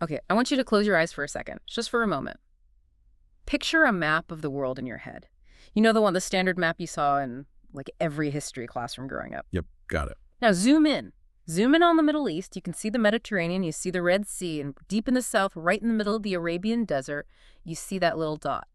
Okay, I want you to close your eyes for a second, just for a moment. Picture a map of the world in your head. You know, the standard map you saw in like every history classroom growing up. Yep, got it. Now zoom in. Zoom in on the Middle East. You can see the Mediterranean, you see the Red Sea, and deep in the south, right in the middle of the Arabian desert, you see that little dot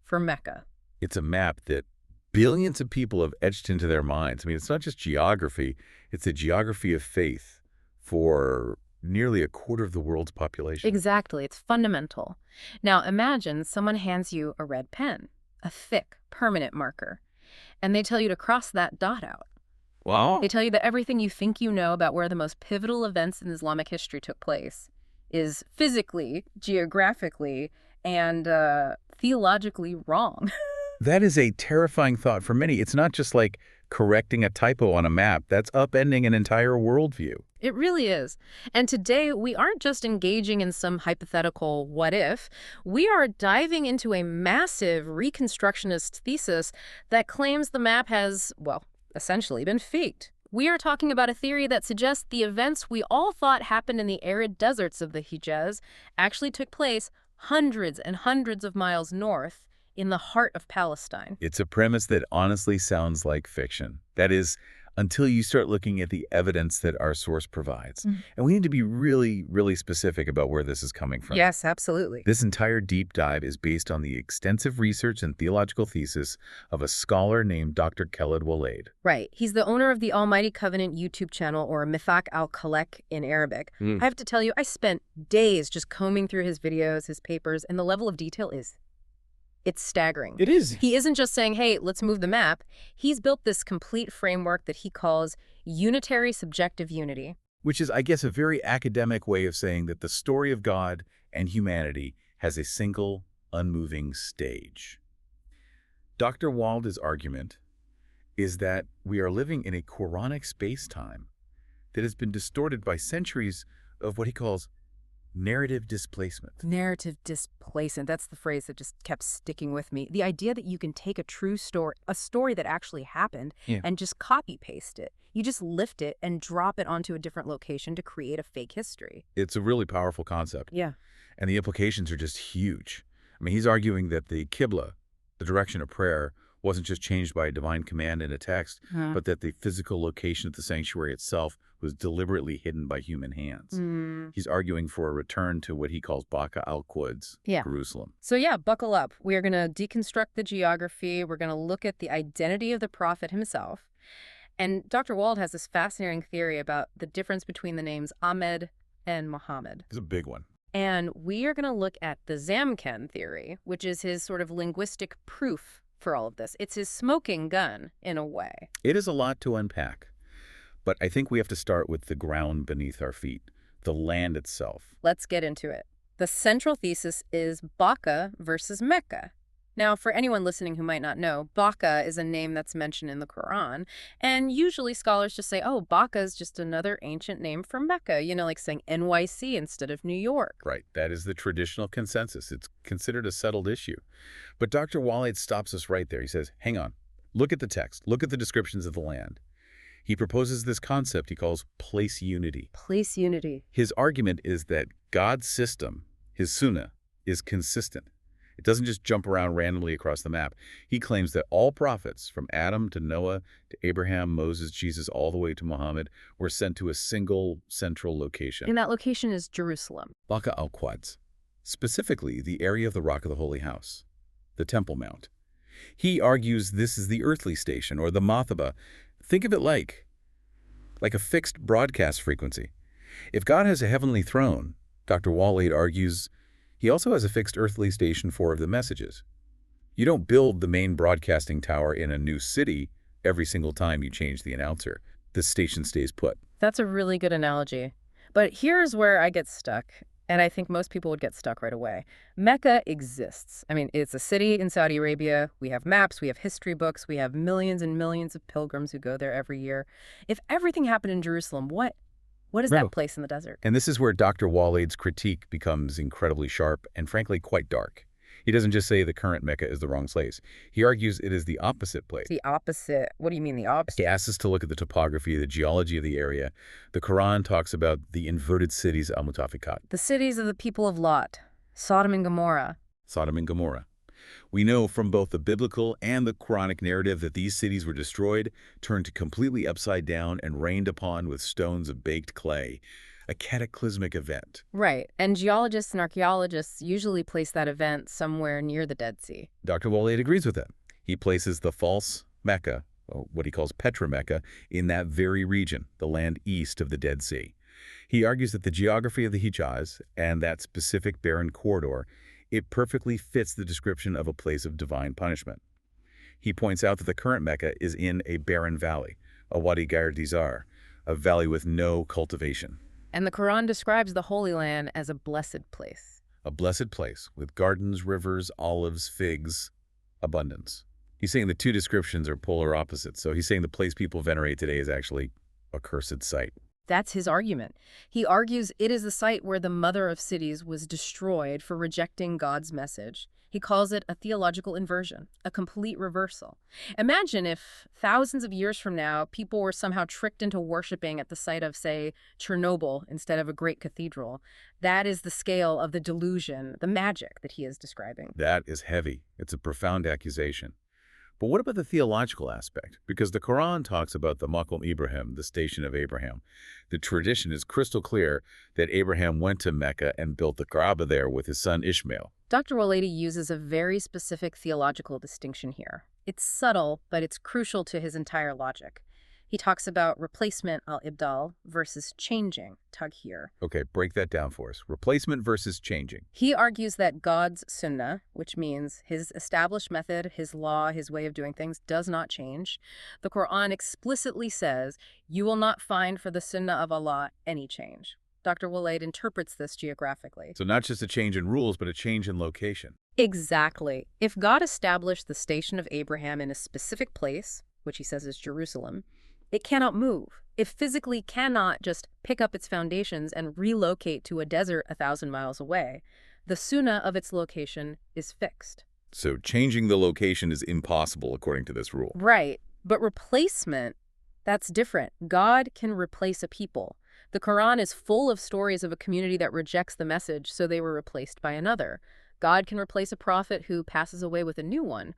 for Mecca. It's a map that billions of people have etched into their minds. I mean, it's not just geography, it's a geography of faith for nearly a quarter of the world's population. Exactly. It's fundamental. Now imagine someone hands you a red pen, a thick, permanent marker, and they tell you to cross that dot out. Wow. They tell you that everything you think you know about where the most pivotal events in Islamic history took place is physically, geographically, and theologically wrong. That is a terrifying thought for many. It's not just like correcting a typo on a map. That's upending an entire worldview. It really is. And today, we aren't just engaging in some hypothetical what if. We are diving into a massive reconstructionist thesis that claims the map has, well, essentially been faked. We are talking about a theory that suggests the events we all thought happened in the arid deserts of the Hijaz actually took place hundreds and hundreds of miles north in the heart of Palestine. It's a premise that honestly sounds like fiction. That is, until you start looking at the evidence that our source provides. And we need to be really, really specific about where this is coming from. Yes, absolutely. This entire deep dive is based on the extensive research and theological thesis of a scholar named Dr. Khaled Waleed. Right. He's the owner of the Almighty Covenant YouTube channel, or Mithaq al-Khalek in Arabic. I have to tell you, I spent days just combing through his videos, his papers, and the level of detail it's staggering. It is. He isn't just saying, hey, let's move the map. He's built this complete framework that he calls unitary subjective unity. Which is, I guess, a very academic way of saying that the story of God and humanity has a single, unmoving stage. Dr. Waleed's argument is that we are living in a Quranic space-time that has been distorted by centuries of what he calls narrative displacement. Narrative displacement. That's the phrase that just kept sticking with me. The idea that you can take a true story, a story that actually happened, and just copy-paste it. You just lift it and drop it onto a different location to create a fake history. It's a really powerful concept. Yeah. And the implications are just huge. I mean, he's arguing that the Qibla, the direction of prayer, wasn't just changed by a divine command in a text, but that the physical location of the sanctuary itself was deliberately hidden by human hands. He's arguing for a return to what he calls Baka al-Quds, Jerusalem. So yeah, buckle up. We are going to deconstruct the geography. We're going to look at the identity of the prophet himself. And Dr. Waleed has this fascinating theory about the difference between the names Ahmed and Muhammad. It's a big one. And we are going to look at the Zamken theory, which is his sort of linguistic proof for all of this. It's his smoking gun, in a way. It is a lot to unpack. But I think we have to start with the ground beneath our feet, the land itself. Let's get into it. The central thesis is Baka versus Mecca. Now, for anyone listening who might not know, Baka is a name that's mentioned in the Quran, and usually scholars just say, oh, Baka is just another ancient name for Mecca, you know, like saying NYC instead of New York. Right. That is the traditional consensus. It's considered a settled issue. But Dr. Waleed stops us right there. He says, hang on, look at the text, look at the descriptions of the land. He proposes this concept he calls place unity. Place unity. His argument is that God's system, his sunnah, is consistent. It doesn't just jump around randomly across the map. He claims that all prophets, from Adam to Noah to Abraham, Moses, Jesus, all the way to Muhammad, were sent to a single central location. And that location is Jerusalem. Baka al-Quds, specifically the area of the Rock of the Holy House, the Temple Mount. He argues this is the earthly station, or the Mathaba. Think of it like a fixed broadcast frequency. If God has a heavenly throne, Dr. Waleed argues, he also has a fixed earthly station for the messages. You don't build the main broadcasting tower in a new city every single time you change the announcer. The station stays put. That's a really good analogy. But here's where I get stuck, and I think most people would get stuck right away. Mecca exists. I mean, it's a city in Saudi Arabia. We have maps, we have history books, we have millions and millions of pilgrims who go there every year. If everything happened in Jerusalem, what is that place in the desert? And this is where Dr. Waleed's critique becomes incredibly sharp and frankly quite dark. He doesn't just say the current Mecca is the wrong place. He argues it is the opposite place. The opposite. What do you mean the opposite? He asks us to look at the topography, the geology of the area. The Quran talks about the inverted cities al-Mutafikat. The cities of the people of Lot, Sodom and Gomorrah. Sodom and Gomorrah. We know from both the biblical and the Quranic narrative that these cities were destroyed, turned completely upside down, and rained upon with stones of baked clay. A cataclysmic event. Right, and geologists and archaeologists usually place that event somewhere near the Dead Sea. Dr. Waleed agrees with that. He places the false Mecca, what he calls Petra Mecca, in that very region, the land east of the Dead Sea. He argues that the geography of the Hijaz and that specific barren corridor, it perfectly fits the description of a place of divine punishment. He points out that the current Mecca is in a barren valley, a Wadi Gair Dizar, a valley with no cultivation. And the Quran describes the Holy Land as a blessed place. A blessed place with gardens, rivers, olives, figs, abundance. He's saying the two descriptions are polar opposites, so he's saying the place people venerate today is actually a cursed site. That's his argument. He argues it is the site where the mother of cities was destroyed for rejecting God's message. He calls it a theological inversion, a complete reversal. Imagine if thousands of years from now, people were somehow tricked into worshiping at the site of, say, Chernobyl instead of a great cathedral. That is the scale of the delusion, the magic that he is describing. That is heavy. It's a profound accusation. But what about the theological aspect? Because the Quran talks about the Maqam Ibrahim, the station of Abraham. The tradition is crystal clear that Abraham went to Mecca and built the Kaaba there with his son Ishmael. Dr. Waleed uses a very specific theological distinction here. It's subtle, but it's crucial to his entire logic. He talks about replacement, al-ibdal, versus changing, taghyir. Okay, break that down for us. Replacement versus changing. He argues that God's sunnah, which means his established method, his law, his way of doing things, does not change. The Quran explicitly says, you will not find for the sunnah of Allah any change. Dr. Waleed interprets this geographically. So not just a change in rules, but a change in location. Exactly. If God established the station of Abraham in a specific place, which he says is Jerusalem, it cannot move. It physically cannot just pick up its foundations and relocate to a desert 1,000 miles away. The sunnah of its location is fixed. So changing the location is impossible according to this rule. Right. But replacement, that's different. God can replace a people. The Quran is full of stories of a community that rejects the message, so they were replaced by another. God can replace a prophet who passes away with a new one.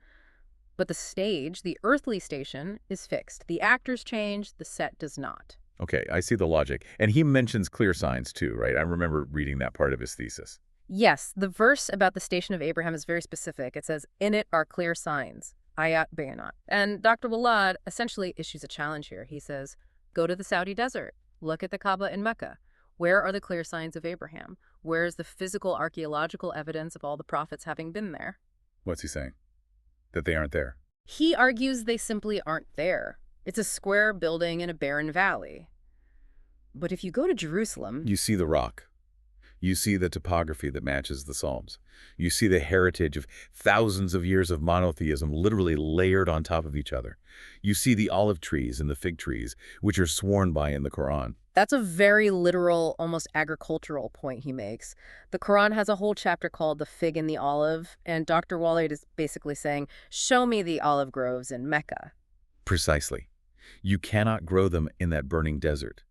But the stage, the earthly station, is fixed. The actors change, the set does not. Okay, I see the logic. And he mentions clear signs too, right? I remember reading that part of his thesis. Yes, the verse about the station of Abraham is very specific. It says, in it are clear signs, Ayat Bayanat. And Dr. Waleed essentially issues a challenge here. He says, go to the Saudi desert, look at the Kaaba in Mecca. Where are the clear signs of Abraham? Where is the physical archaeological evidence of all the prophets having been there? What's he saying? That they aren't there. He argues they simply aren't there. It's a square building in a barren valley. But if you go to Jerusalem... You see the rock. You see the topography that matches the Psalms. You see the heritage of thousands of years of monotheism literally layered on top of each other. You see the olive trees and the fig trees, which are sworn by in the Quran. That's a very literal, almost agricultural point he makes. The Quran has a whole chapter called The Fig and the Olive, and Dr. Waleed is basically saying, show me the olive groves in Mecca. Precisely. You cannot grow them in that burning desert.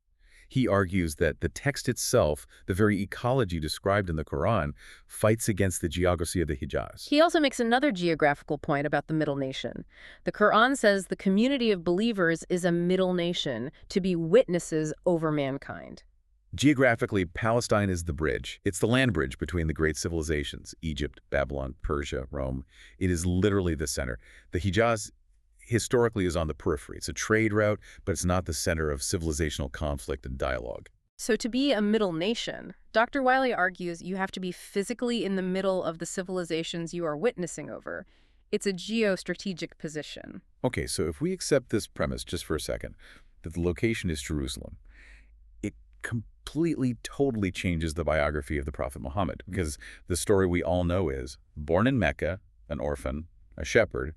He argues that the text itself, the very ecology described in the Quran, fights against the geography of the Hijaz. He also makes another geographical point about the middle nation. The Quran says the community of believers is a middle nation to be witnesses over mankind. Geographically, Palestine is the bridge. It's the land bridge between the great civilizations, Egypt, Babylon, Persia, Rome. It is literally the center. The Hijaz historically is on the periphery. It's a trade route, but it's not the center of civilizational conflict and dialogue. So to be a middle nation, Dr. Wiley argues you have to be physically in the middle of the civilizations you are witnessing over. It's a geostrategic position. Okay, so if we accept this premise just for a second, that the location is Jerusalem, it completely, totally changes the biography of the Prophet Muhammad, because the story we all know is, born in Mecca, an orphan, a shepherd,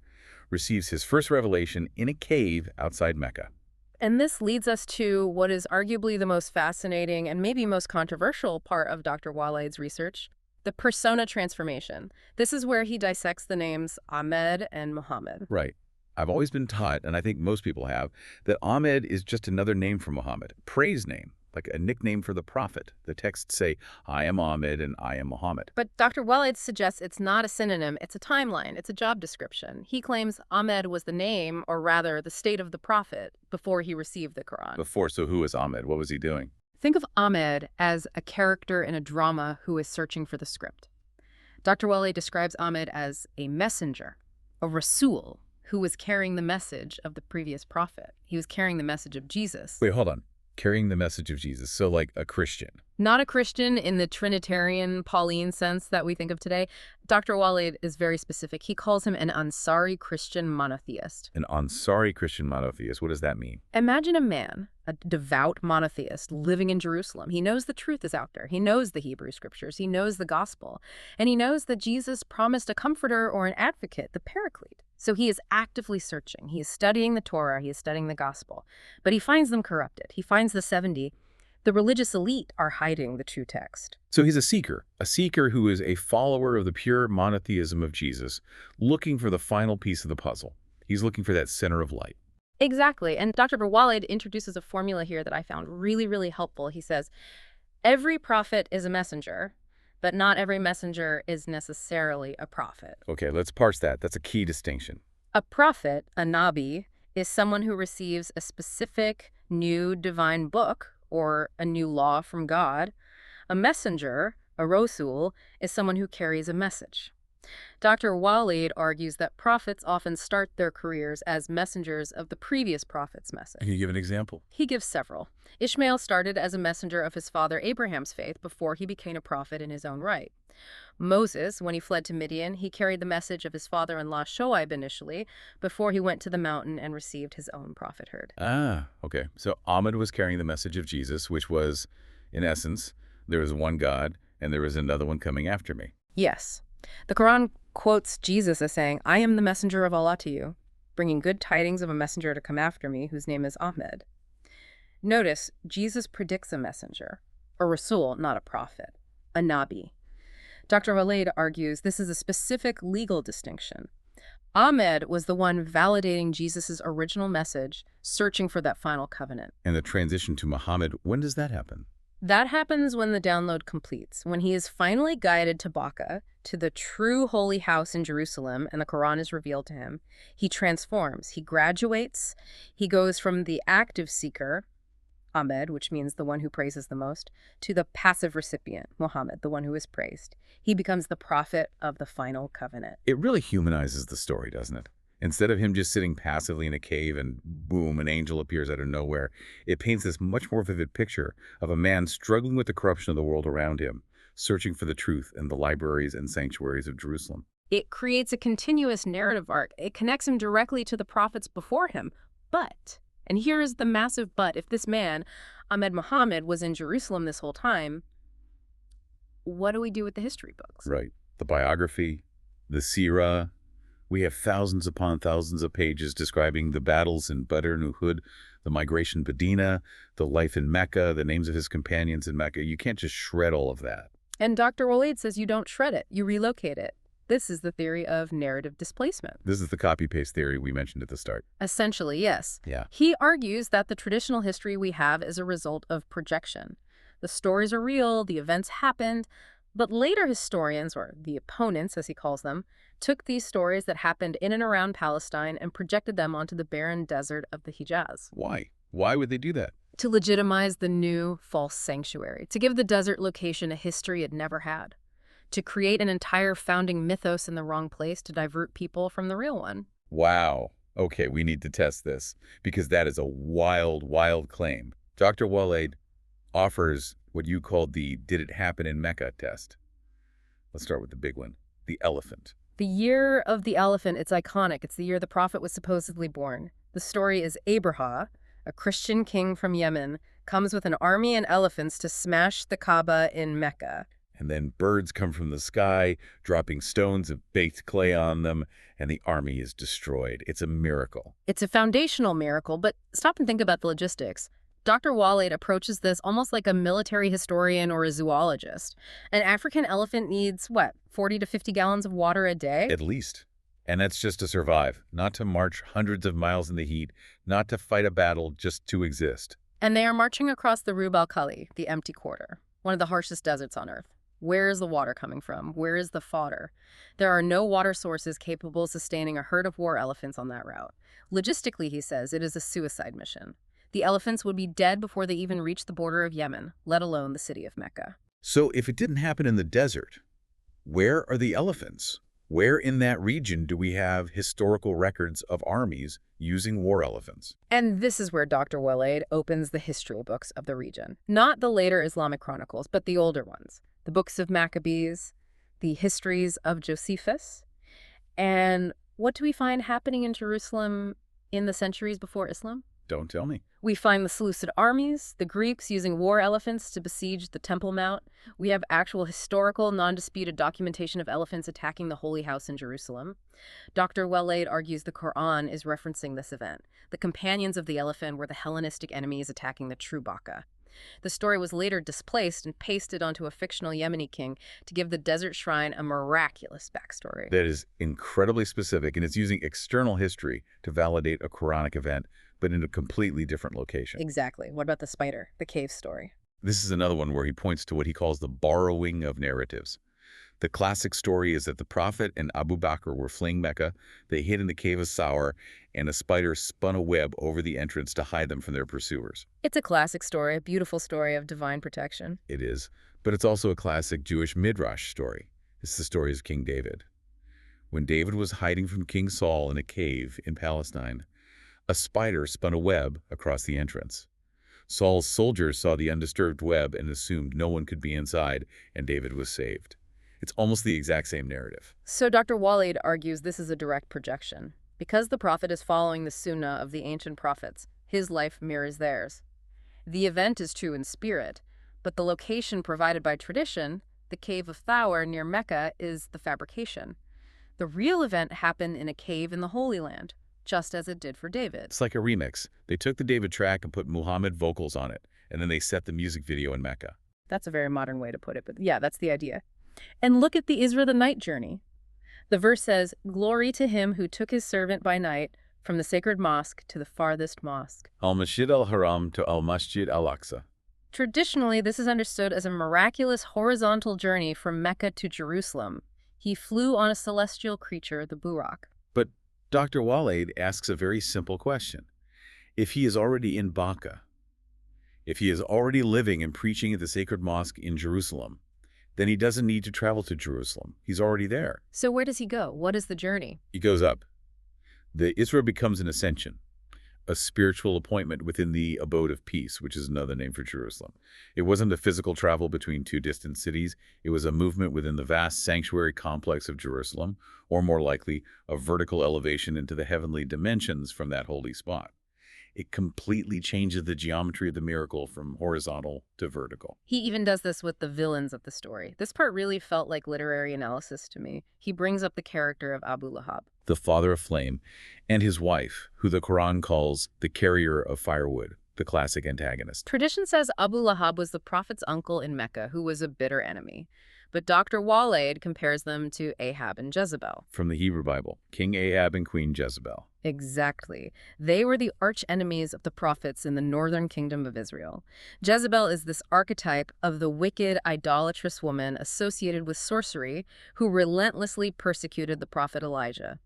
receives his first revelation in a cave outside Mecca. And this leads us to what is arguably the most fascinating and maybe most controversial part of Dr. Waleed's research, The persona transformation. This is where he dissects the names Ahmed and Muhammad. Right. I've always been taught, and I think most people have, that Ahmed is just another name for Muhammad, praise name, like a nickname for the prophet. The texts say, I am Ahmed and I am Muhammad. But Dr. Waleed suggests it's not a synonym, it's a timeline, it's a job description. He claims Ahmed was the name, or rather the state of the prophet, before he received the Quran. Before, so who was Ahmed? What was he doing? Think of Ahmed as a character in a drama who is searching for the script. Dr. Waleed describes Ahmed as a messenger, a rasul, who was carrying the message of the previous prophet. He was carrying the message of Jesus. Wait, hold on. Carrying the message of Jesus, so like a Christian. Not a Christian in the Trinitarian, Pauline sense that we think of today. Dr. Waleed is very specific. He calls him an Ansari Christian monotheist. An Ansari Christian monotheist. What does that mean? Imagine a man, a devout monotheist, living in Jerusalem. He knows the truth is out there. He knows the Hebrew scriptures. He knows the gospel. And he knows that Jesus promised a comforter or an advocate, the paraclete. So he is actively searching. He is studying the Torah. He is studying the gospel. But he finds them corrupted. He finds the 70. The religious elite are hiding the true text. So he's a seeker who is a follower of the pure monotheism of Jesus, looking for the final piece of the puzzle. He's looking for that center of light. Exactly. And Dr. Waleed introduces a formula here that I found really, really helpful. He says, every prophet is a messenger, but not every messenger is necessarily a prophet. Okay, let's parse that. That's a key distinction. A prophet, a nabi, is someone who receives a specific new divine book or a new law from God. A messenger, a rasul, is someone who carries a message. Dr. Waleed argues that prophets often start their careers as messengers of the previous prophet's message. Can you give an example? He gives several. Ishmael started as a messenger of his father Abraham's faith before he became a prophet in his own right. Moses, when he fled to Midian, he carried the message of his father-in-law Shoaib initially, before he went to the mountain and received his own prophethood. Ah, okay. So Ahmed was carrying the message of Jesus, which was, in essence, there is one God and there is another one coming after me. Yes. The Quran quotes Jesus as saying, I am the messenger of Allah to you, bringing good tidings of a messenger to come after me, whose name is Ahmed. Notice, Jesus predicts a messenger, a rasul, not a prophet, a nabi. Dr. Waleed argues this is a specific legal distinction. Ahmed was the one validating Jesus' original message, searching for that final covenant. And the transition to Muhammad, when does that happen? That happens when the download completes, when he is finally guided to Baka, to the true holy house in Jerusalem, and the Quran is revealed to him. He transforms, he graduates, he goes from the active seeker, Ahmed, which means the one who praises the most, to the passive recipient, Muhammad, the one who is praised. He becomes the prophet of the final covenant. It really humanizes the story, doesn't it? Instead of him just sitting passively in a cave and boom, an angel appears out of nowhere, it paints this much more vivid picture of a man struggling with the corruption of the world around him, searching for the truth in the libraries and sanctuaries of Jerusalem. It creates a continuous narrative arc. It connects him directly to the prophets before him. But, and here is the massive but, if this man, Ahmed Muhammad, was in Jerusalem this whole time, what do we do with the history books? Right. The biography, the seerah. We have thousands upon thousands of pages describing the battles in Badr and Uhud, the migration to Medina, the life in Mecca, the names of his companions in Mecca. You can't just shred all of that. And Dr. Waleed says you don't shred it, you relocate it. This is the theory of narrative displacement. This is the copy-paste theory we mentioned at the start. Essentially, yes. Yeah. He argues that the traditional history we have is a result of projection. The stories are real, the events happened, but later historians, or the opponents as he calls them, took these stories that happened in and around Palestine and projected them onto the barren desert of the Hijaz. Why? Why would they do that? To legitimize the new false sanctuary, to give the desert location a history it never had, to create an entire founding mythos in the wrong place to divert people from the real one. Wow. Okay, we need to test this, because that is a wild, wild claim. Dr. Waleed offers what you called the "did it happen in Mecca" test. Let's start with the big one, the elephant. The year of the elephant, it's iconic. It's the year the prophet was supposedly born. The story is Abraha, a Christian king from Yemen, comes with an army and elephants to smash the Kaaba in Mecca. And then birds come from the sky, dropping stones of baked clay on them, and the army is destroyed. It's a miracle. It's a foundational miracle, but stop and think about the logistics. Dr. Waleed approaches this almost like a military historian or a zoologist. An African elephant needs, what, 40 to 50 gallons of water a day? At least. And that's just to survive, not to march hundreds of miles in the heat, not to fight a battle, just to exist. And they are marching across the Rub al-Khali, the empty quarter, one of the harshest deserts on Earth. Where is the water coming from? Where is the fodder? There are no water sources capable of sustaining a herd of war elephants on that route. Logistically, he says, it is a suicide mission. The elephants would be dead before they even reach the border of Yemen, let alone the city of Mecca. So if it didn't happen in the desert, where are the elephants? Where in that region do we have historical records of armies using war elephants? And this is where Dr. Waleed opens the history books of the region. Not the later Islamic chronicles, but the older ones. The books of Maccabees, the histories of Josephus. And what do we find happening in Jerusalem in the centuries before Islam? Don't tell me. We find the Seleucid armies, the Greeks using war elephants to besiege the Temple Mount. We have actual historical, non-disputed documentation of elephants attacking the Holy House in Jerusalem. Dr. Waleed argues the Quran is referencing this event. The companions of the elephant were the Hellenistic enemies attacking the true Baka. The story was later displaced and pasted onto a fictional Yemeni king to give the desert shrine a miraculous backstory. That is incredibly specific, and it's using external history to validate a Quranic event, but in a completely different location. Exactly. What about the spider, the cave story? This is another one where he points to what he calls the borrowing of narratives. The classic story is that the Prophet and Abu Bakr were fleeing Mecca. They hid in the cave of Sawr, and a spider spun a web over the entrance to hide them from their pursuers. It's a classic story, a beautiful story of divine protection. It is, but it's also a classic Jewish midrash story. It's the story of King David. When David was hiding from King Saul in a cave in Palestine, a spider spun a web across the entrance. Saul's soldiers saw the undisturbed web and assumed no one could be inside, and David was saved. It's almost the exact same narrative. So Dr. Waleed argues this is a direct projection. Because the prophet is following the sunnah of the ancient prophets, his life mirrors theirs. The event is true in spirit, but the location provided by tradition, the cave of Thawr near Mecca, is the fabrication. The real event happened in a cave in the Holy Land, just as it did for David. It's like a remix. They took the David track and put Muhammad vocals on it, and then they set the music video in Mecca. That's a very modern way to put it, but yeah, that's the idea. And look at the Isra the night journey. The verse says, "Glory to him who took his servant by night from the sacred mosque to the farthest mosque." Al-Masjid al-Haram to Al-Masjid al-Aqsa. Traditionally, this is understood as a miraculous horizontal journey from Mecca to Jerusalem. He flew on a celestial creature, the Buraq. But Dr. Waleed asks a very simple question. If he is already in Baka, if he is already living and preaching at the sacred mosque in Jerusalem, then he doesn't need to travel to Jerusalem. He's already there. So where does he go? What is the journey? He goes up. The Isra becomes an ascension, a spiritual appointment within the abode of peace, which is another name for Jerusalem. It wasn't a physical travel between two distant cities. It was a movement within the vast sanctuary complex of Jerusalem, or more likely, a vertical elevation into the heavenly dimensions from that holy spot. It completely changes the geometry of the miracle from horizontal to vertical. He even does this with the villains of the story. This part really felt like literary analysis to me. He brings up the character of Abu Lahab, The father of flame, and his wife, who the Quran calls the carrier of firewood, the classic antagonist. Tradition says Abu Lahab was the prophet's uncle in Mecca, who was a bitter enemy. But Dr. Waleed compares them to Ahab and Jezebel. From the Hebrew Bible, King Ahab and Queen Jezebel. Exactly. They were the arch enemies of the prophets in the northern kingdom of Israel. Jezebel is this archetype of the wicked, idolatrous woman associated with sorcery who relentlessly persecuted the prophet Elijah.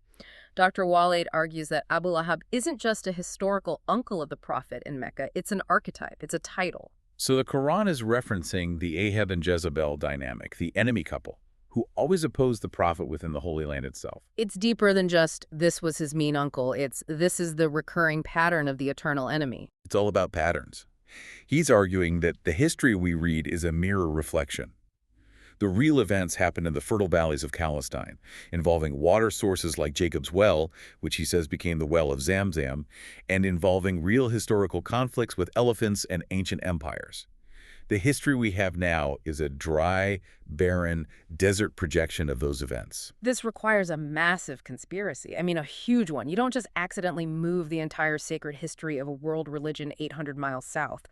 Dr. Waleed argues that Abu Lahab isn't just a historical uncle of the prophet in Mecca, it's an archetype, it's a title. So the Quran is referencing the Ahab and Jezebel dynamic, the enemy couple, who always opposed the prophet within the Holy Land itself. It's deeper than just, this was his mean uncle. This is the recurring pattern of the eternal enemy. It's all about patterns. He's arguing that the history we read is a mirror reflection. The real events happened in the fertile valleys of Palestine, involving water sources like Jacob's well, which he says became the well of Zamzam, and involving real historical conflicts with elephants and ancient empires. The history we have now is a dry, barren, desert projection of those events. This requires a massive conspiracy. I mean, a huge one. You don't just accidentally move the entire sacred history of a world religion 800 miles south.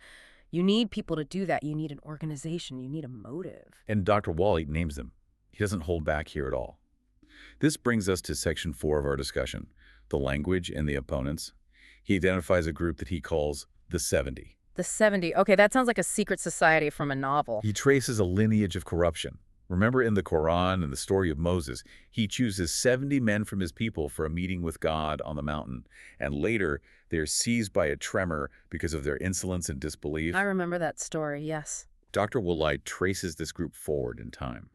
You need people to do that. You need an organization. You need a motive. And Dr. Waleed names them. He doesn't hold back here at all. This brings us to section 4 of our discussion, the language and the opponents. He identifies a group that he calls the 70. The 70. Okay, that sounds like a secret society from a novel. He traces a lineage of corruption. Remember in the Quran and the story of Moses, he chooses 70 men from his people for a meeting with God on the mountain, and later they're seized by a tremor because of their insolence and disbelief. I remember that story, yes. Dr. Waleed traces this group forward in time.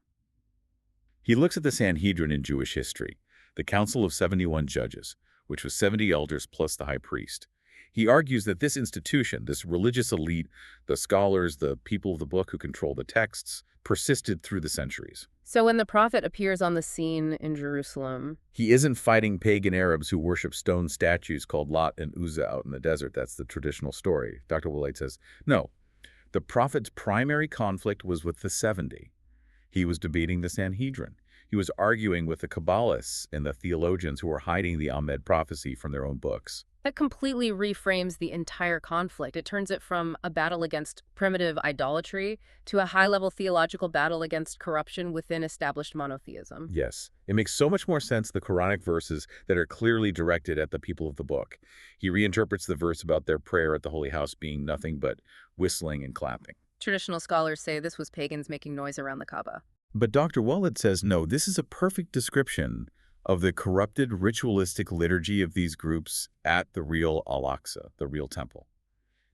He looks at the Sanhedrin in Jewish history, the Council of 71 Judges, which was 70 elders plus the high priest. He argues that this institution, this religious elite, the scholars, the people of the book who control the texts, persisted through the centuries. So when the prophet appears on the scene in Jerusalem, he isn't fighting pagan Arabs who worship stone statues called Lat and Uzza out in the desert. That's the traditional story. Dr. Waleed says, no, the prophet's primary conflict was with the 70. He was debating the Sanhedrin. He was arguing with the Kabbalists and the theologians who were hiding the Ahmed prophecy from their own books. that completely reframes the entire conflict. It turns it from a battle against primitive idolatry to a high-level theological battle against corruption within established monotheism. Yes, it makes so much more sense, the Quranic verses that are clearly directed at the people of the book. He reinterprets the verse about their prayer at the Holy House being nothing but whistling and clapping. Traditional scholars say this was pagans making noise around the Kaaba. But Dr. Waleed says, no, this is a perfect description of the corrupted ritualistic liturgy of these groups at the real Al-Aqsa, the real temple.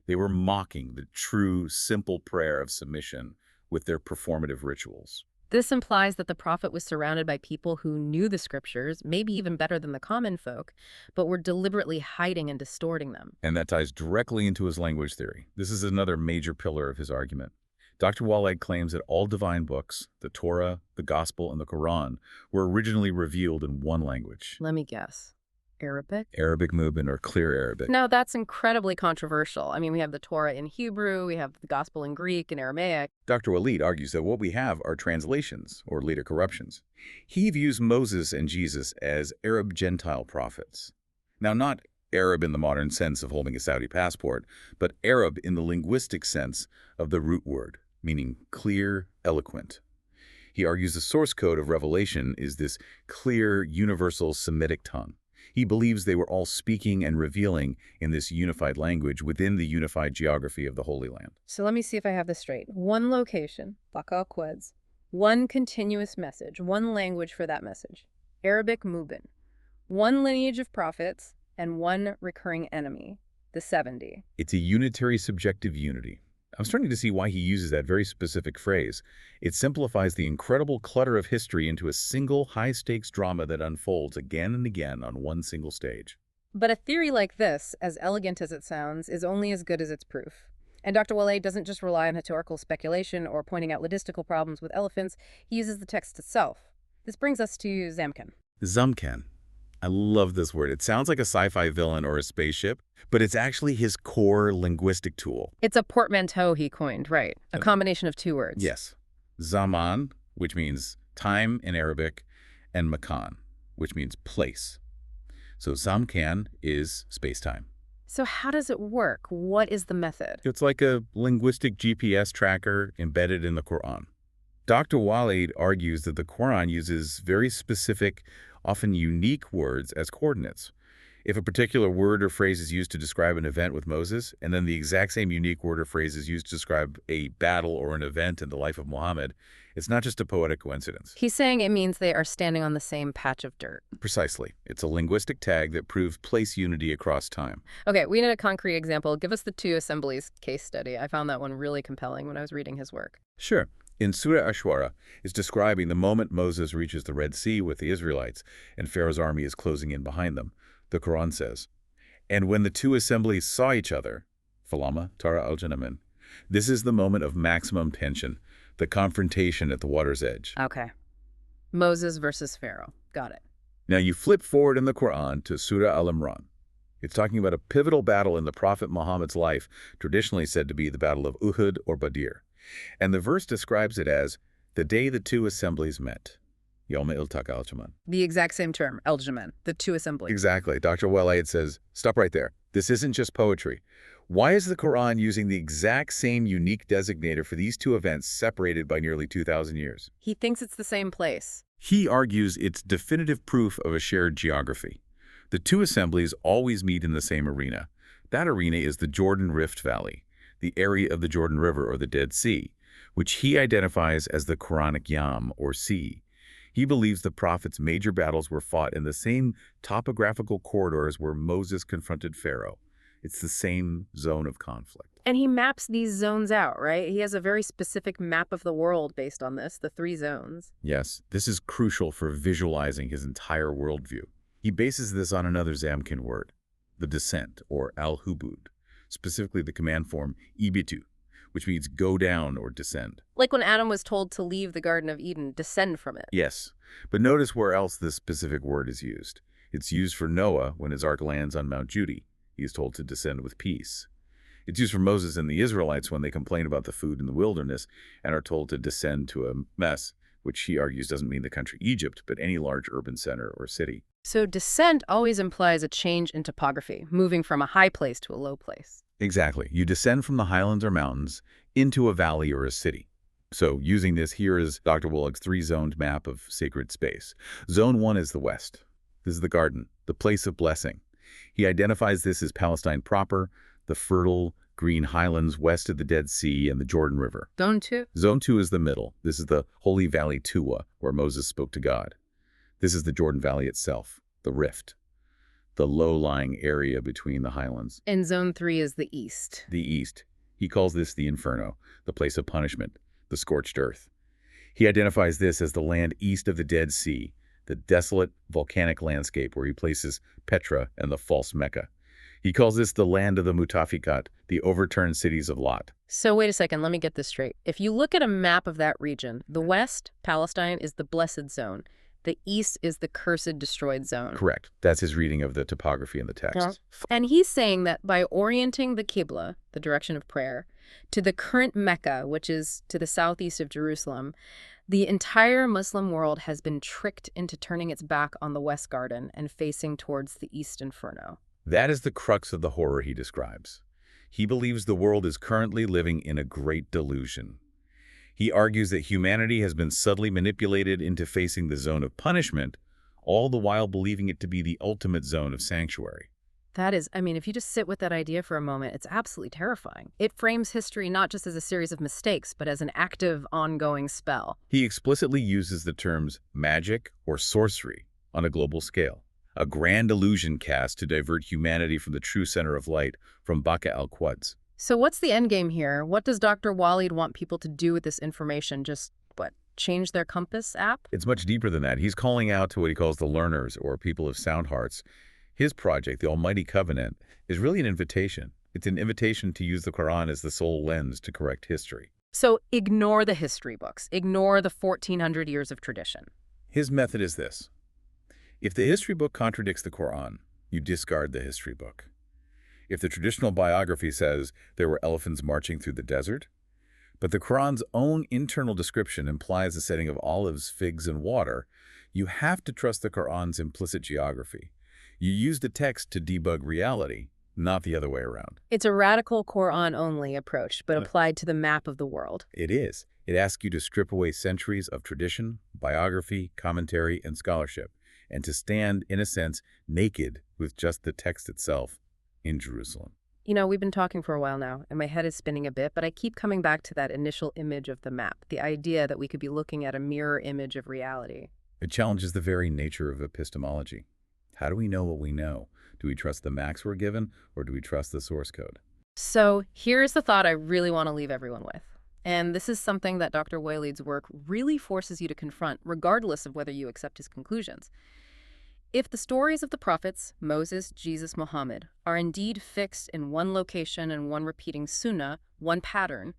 They were mocking the true, simple prayer of submission with their performative rituals. This implies that the prophet was surrounded by people who knew the scriptures, maybe even better than the common folk, but were deliberately hiding and distorting them. And that ties directly into his language theory. This is another major pillar of his argument. Dr. Waleed claims that all divine books, the Torah, the Gospel, and the Quran, were originally revealed in one language. Let me guess. Arabic? Arabic Mubin, or Clear Arabic. No, that's incredibly controversial. I mean, we have the Torah in Hebrew, we have the Gospel in Greek and Aramaic. Dr. Waleed argues that what we have are translations, or later corruptions. He views Moses and Jesus as Arab Gentile prophets. Now, not Arab in the modern sense of holding a Saudi passport, but Arab in the linguistic sense of the root word, meaning clear, eloquent. He argues the source code of Revelation is this clear, universal Semitic tongue. He believes they were all speaking and revealing in this unified language within the unified geography of the Holy Land. So let me see if I have this straight. One location, Baka Quds, one continuous message, one language for that message, Arabic Mubin, one lineage of prophets, and one recurring enemy, the 70. It's a unitary subjective unity. I'm starting to see why he uses that very specific phrase. It simplifies the incredible clutter of history into a single high-stakes drama that unfolds again and again on one single stage. But a theory like this, as elegant as it sounds, is only as good as its proof. And Dr. Waleed doesn't just rely on rhetorical speculation or pointing out logistical problems with elephants. He uses the text itself. This brings us to Zamkan. Zamkan. I love this word. It sounds like a sci-fi villain or a spaceship, but it's actually his core linguistic tool. It's a portmanteau he coined, right? A combination of two words. Yes. Zaman, which means time in Arabic, and Makan, which means place. So Zamkan is space-time. So how does it work? What is the method? It's like a linguistic GPS tracker embedded in the Quran. Dr. Waleed argues that the Quran uses very specific, often unique words as coordinates. If a particular word or phrase is used to describe an event with Moses, and then the exact same unique word or phrase is used to describe a battle or an event in the life of Muhammad, it's not just a poetic coincidence. He's saying it means they are standing on the same patch of dirt. Precisely. It's a linguistic tag that proves place unity across time. Okay, we need a concrete example. Give us the two assemblies case study. I found that one really compelling when I was reading his work. Sure. In Surah Ashwara, it's describing the moment Moses reaches the Red Sea with the Israelites and Pharaoh's army is closing in behind them. The Quran says, "And when the two assemblies saw each other," Falama, Tara al-Janamin, this is the moment of maximum tension, the confrontation at the water's edge. Okay. Moses versus Pharaoh. Got it. Now you flip forward in the Quran to Surah Al-Imran. It's talking about a pivotal battle in the Prophet Muhammad's life, traditionally said to be the Battle of Uhud or Badr. And the verse describes it as the day the two assemblies met. Yawma iltaq al-jaman. The exact same term, el-jaman, the two assemblies. Exactly. Dr. Waleed says, stop right there. This isn't just poetry. Why is the Quran using the exact same unique designator for these two events separated by nearly 2,000 years? He thinks it's the same place. He argues it's definitive proof of a shared geography. The two assemblies always meet in the same arena. That arena is the Jordan Rift Valley, the area of the Jordan River or the Dead Sea, which he identifies as the Quranic Yam or sea. He believes the prophet's major battles were fought in the same topographical corridors where Moses confronted Pharaoh. It's the same zone of conflict. And he maps these zones out, right? He has a very specific map of the world based on this, the 3 zones. Yes, this is crucial for visualizing his entire worldview. He bases this on another Zamkin word, the descent, or al-hubud, specifically the command form EB-02, which means go down or descend. Like when Adam was told to leave the Garden of Eden, descend from it. Yes, but notice where else this specific word is used. It's used for Noah when his ark lands on Mount Judy. He is told to descend with peace. It's used for Moses and the Israelites when they complain about the food in the wilderness and are told to descend to a mess, which he argues doesn't mean the country Egypt, but any large urban center or city. So descent always implies a change in topography, moving from a high place to a low place. Exactly. You descend from the highlands or mountains into a valley or a city. So using this, here is Dr. Waleed's 3-zoned map of sacred space. Zone 1 is the west. This is the garden, the place of blessing. He identifies this as Palestine proper, the fertile green highlands west of the Dead Sea and the Jordan River. Zone 2? Zone 2 is the middle. This is the Holy Valley Tuwa, where Moses spoke to God. This is the Jordan Valley itself, the rift, the low-lying area between the highlands. And Zone 3 is the east. The east. He calls this the Inferno, the place of punishment, the scorched earth. He identifies this as the land east of the Dead Sea, the desolate volcanic landscape where he places Petra and the false Mecca. He calls this the land of the Mutafikat, the overturned cities of Lot. So wait a second, let me get this straight. If you look at a map of that region, the west, Palestine, is the blessed zone. The east is the cursed, destroyed zone. Correct. That's his reading of the topography in the text. Yeah. And he's saying that by orienting the Qibla, the direction of prayer, to the current Mecca, which is to the southeast of Jerusalem, the entire Muslim world has been tricked into turning its back on the West Garden and facing towards the East Inferno. That is the crux of the horror he describes. He believes the world is currently living in a great delusion. He argues that humanity has been subtly manipulated into facing the zone of punishment, all the while believing it to be the ultimate zone of sanctuary. That is, I mean, if you just sit with that idea for a moment, it's absolutely terrifying. It frames history not just as a series of mistakes, but as an active, ongoing spell. He explicitly uses the terms magic or sorcery on a global scale, a grand illusion cast to divert humanity from the true center of light, from Baqa al-Quds. So what's the endgame here? What does Dr. Waleed want people to do with this information? Just, what, change their Compass app? It's much deeper than that. He's calling out to what he calls the learners, or people of sound hearts. His project, the Almighty Covenant, is really an invitation. It's an invitation to use the Quran as the sole lens to correct history. So ignore the history books. Ignore the 1,400 years of tradition. His method is this. If the history book contradicts the Quran, you discard the history book. If the traditional biography says there were elephants marching through the desert, but the Quran's own internal description implies the setting of olives, figs, and water, you have to trust the Quran's implicit geography. You use the text to debug reality, not the other way around. It's a radical Quran-only approach, but applied to the map of the world. It is. It asks you to strip away centuries of tradition, biography, commentary, and scholarship, and to stand, in a sense, naked with just the text itself in Jerusalem. You know, we've been talking for a while now, and my head is spinning a bit, but I keep coming back to that initial image of the map, the idea that we could be looking at a mirror image of reality. It challenges the very nature of epistemology. How do we know what we know? Do we trust the max we're given, or do we trust the source code? So here's the thought I really want to leave everyone with. And this is something that Dr. Waleed's work really forces you to confront, regardless of whether you accept his conclusions. If the stories of the prophets, Moses, Jesus, Muhammad, are indeed fixed in one location and one repeating sunnah, one pattern,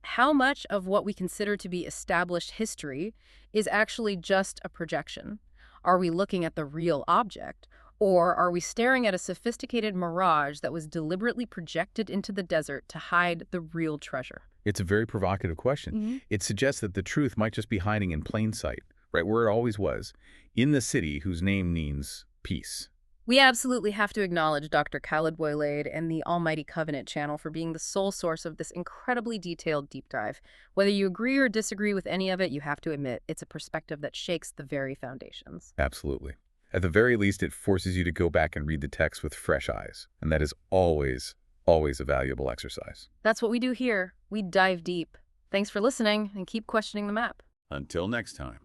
how much of what we consider to be established history is actually just a projection? Are we looking at the real object, or are we staring at a sophisticated mirage that was deliberately projected into the desert to hide the real treasure? It's a very provocative question. It suggests that the truth might just be hiding in plain sight, right where it always was, in the city whose name means peace. We absolutely have to acknowledge Dr. Khaled Waleed and the Almighty Covenant channel for being the sole source of this incredibly detailed deep dive. Whether you agree or disagree with any of it, you have to admit it's a perspective that shakes the very foundations. Absolutely. At the very least, it forces you to go back and read the text with fresh eyes, and that is always a valuable exercise. That's what we do here. We dive deep. Thanks for listening, and keep questioning the map. Until next time.